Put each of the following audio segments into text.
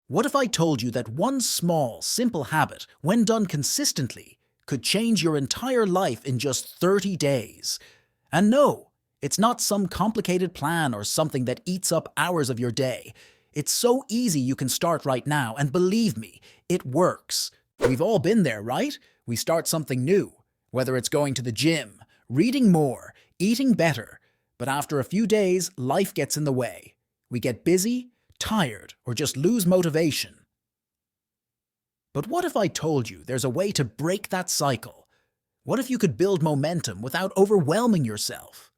What if I told you that one small, simple habit, when done consistently, could change your entire life in just 30 days? And no, it's not some complicated plan or something that eats up hours of your day. It's so easy you can start right now, and believe me, it works. We've all been there, right? We start something new, whether it's going to the gym, reading more, eating better. But after a few days, life gets in the way. We get busy, tired, or just lose motivation. But what if I told you there's a way to break that cycle? What if you could build momentum without overwhelming yourself?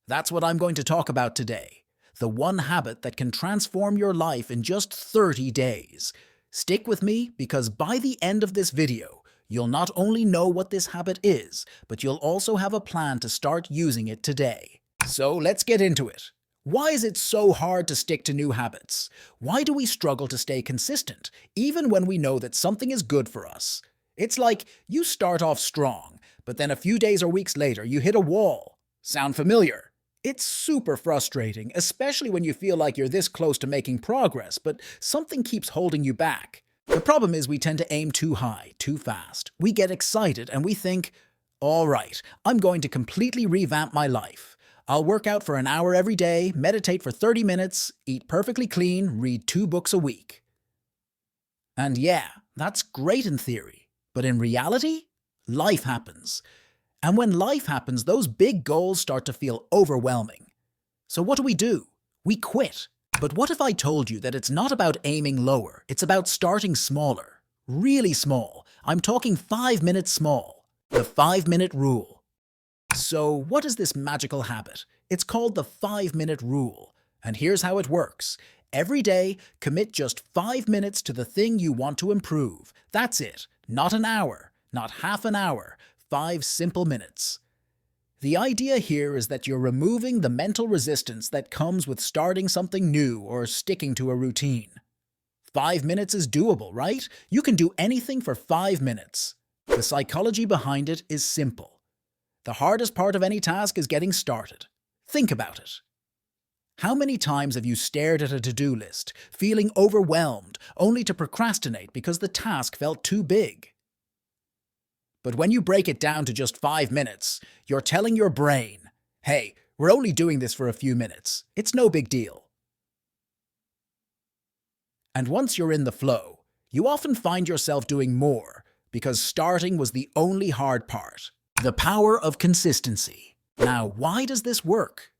That's what I'm going to talk about today. The one habit that can transform your life in just 30 days. Stick with me because by the end of this video, you'll not only know what this habit is, but you'll also have a plan to start using it today. So let's get into it. Why is it so hard to stick to new habits? Why do we struggle to stay consistent, even when we know that something is good for us? It's like you start off strong, but then a few days or weeks later you hit a wall. Sound familiar? It's super frustrating, especially when you feel like you're this close to making progress, but something keeps holding you back. The problem is we tend to aim too high, too fast. We get excited and we think, all right, I'm going to completely revamp my life. I'll work out for an hour every day, meditate for 30 minutes, eat perfectly clean, read 2 books a week. And yeah, that's great in theory, but in reality, life happens. And when life happens, those big goals start to feel overwhelming. So what do? We quit. But what if I told you that it's not about aiming lower, it's about starting smaller, really small. I'm talking 5 minutes small, the 5-minute rule. So what is this magical habit? It's called the 5-minute rule. And here's how it works. Every day, commit just 5 minutes to the thing you want to improve. That's it. Not an hour, not half an hour, 5 simple minutes. The idea here is that you're removing the mental resistance that comes with starting something new or sticking to a routine. 5 minutes is doable, right? You can do anything for 5 minutes. The psychology behind it is simple. The hardest part of any task is getting started. Think about it. How many times have you stared at a to-do list, feeling overwhelmed, only to procrastinate because the task felt too big? But when you break it down to just 5 minutes, you're telling your brain, hey, we're only doing this for a few minutes. It's no big deal. And once you're in the flow, you often find yourself doing more because starting was the only hard part. The power of consistency. Now, why does this work?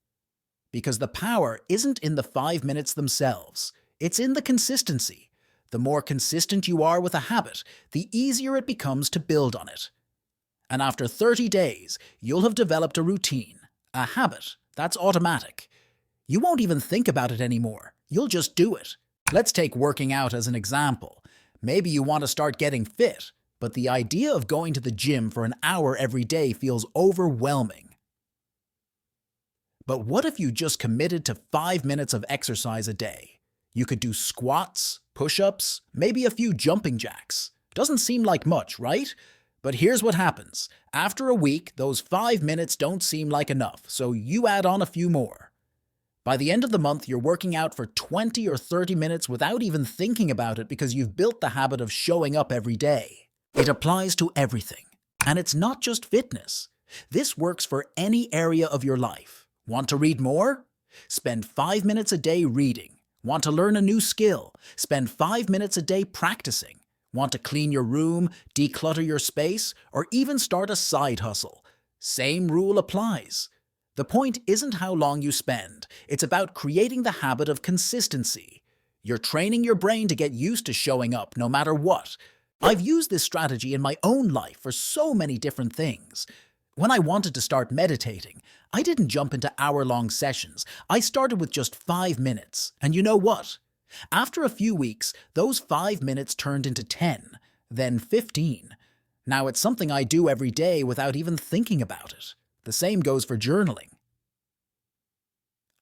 Because the power isn't in the 5 minutes themselves. It's in the consistency. The more consistent you are with a habit, the easier it becomes to build on it. And after 30 days, you'll have developed a routine, a habit that's automatic. You won't even think about it anymore. You'll just do it. Let's take working out as an example. Maybe you want to start getting fit, but the idea of going to the gym for an hour every day feels overwhelming. But what if you just committed to 5 minutes of exercise a day? You could do squats, push-ups, maybe a few jumping jacks. Doesn't seem like much, right? But here's what happens. After a week, those 5 minutes don't seem like enough, so you add on a few more. By the end of the month, you're working out for 20 or 30 minutes without even thinking about it because you've built the habit of showing up every day. It applies to everything. And it's not just fitness. This works for any area of your life. Want to read more? Spend 5 minutes a day reading. Want to learn a new skill? Spend 5 minutes a day practicing. Want to clean your room, declutter your space, or even start a side hustle? Same rule applies. The point isn't how long you spend. It's about creating the habit of consistency. You're training your brain to get used to showing up no matter what. I've used this strategy in my own life for so many different things. When I wanted to start meditating, I didn't jump into hour-long sessions. I started with just 5 minutes. And you know what? After a few weeks, those 5 minutes turned into 10, then 15. Now it's something I do every day without even thinking about it. The same goes for journaling.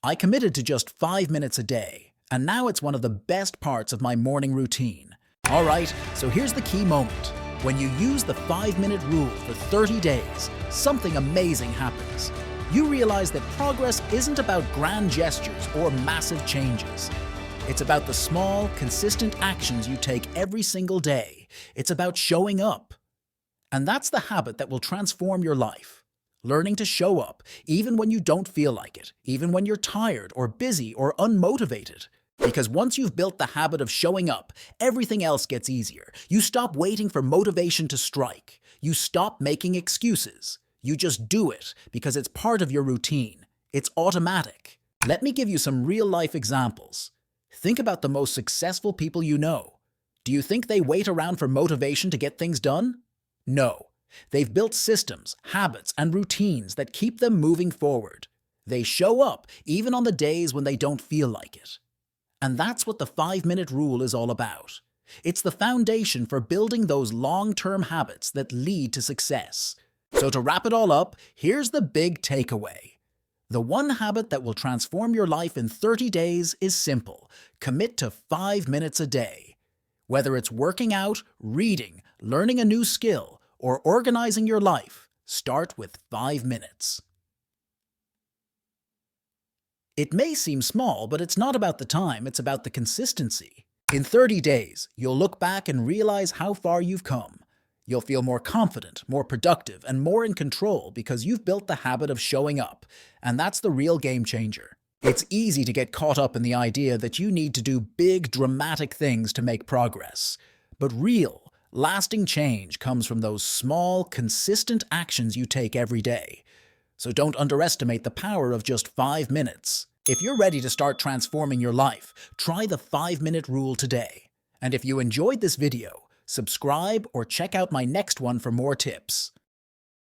I committed to just 5 minutes a day, and now it's one of the best parts of my morning routine. All right, so here's the key moment. When you use the 5-minute rule for 30 days, something amazing happens. You realize that progress isn't about grand gestures or massive changes. It's about the small, consistent actions you take every single day. It's about showing up. And that's the habit that will transform your life. Learning to show up, even when you don't feel like it, even when you're tired or busy or unmotivated. Because once you've built the habit of showing up, everything else gets easier. You stop waiting for motivation to strike. You stop making excuses. You just do it because it's part of your routine. It's automatic. Let me give you some real-life examples. Think about the most successful people you know. Do you think they wait around for motivation to get things done? No. They've built systems, habits, and routines that keep them moving forward. They show up even on the days when they don't feel like it. And that's what the 5-minute rule is all about. It's the foundation for building those long-term habits that lead to success. So to wrap it all up, here's the big takeaway. The one habit that will transform your life in 30 days is simple. Commit to 5 minutes a day. Whether it's working out, reading, learning a new skill, or organizing your life, start with 5 minutes. It may seem small, but it's not about the time, it's about the consistency. In 30 days, you'll look back and realize how far you've come. You'll feel more confident, more productive, and more in control because you've built the habit of showing up, and that's the real game changer. It's easy to get caught up in the idea that you need to do big, dramatic things to make progress. But real, lasting change comes from those small, consistent actions you take every day. So don't underestimate the power of just 5 minutes. If you're ready to start transforming your life, try the 5-minute rule today. And if you enjoyed this video, subscribe or check out my next one for more tips.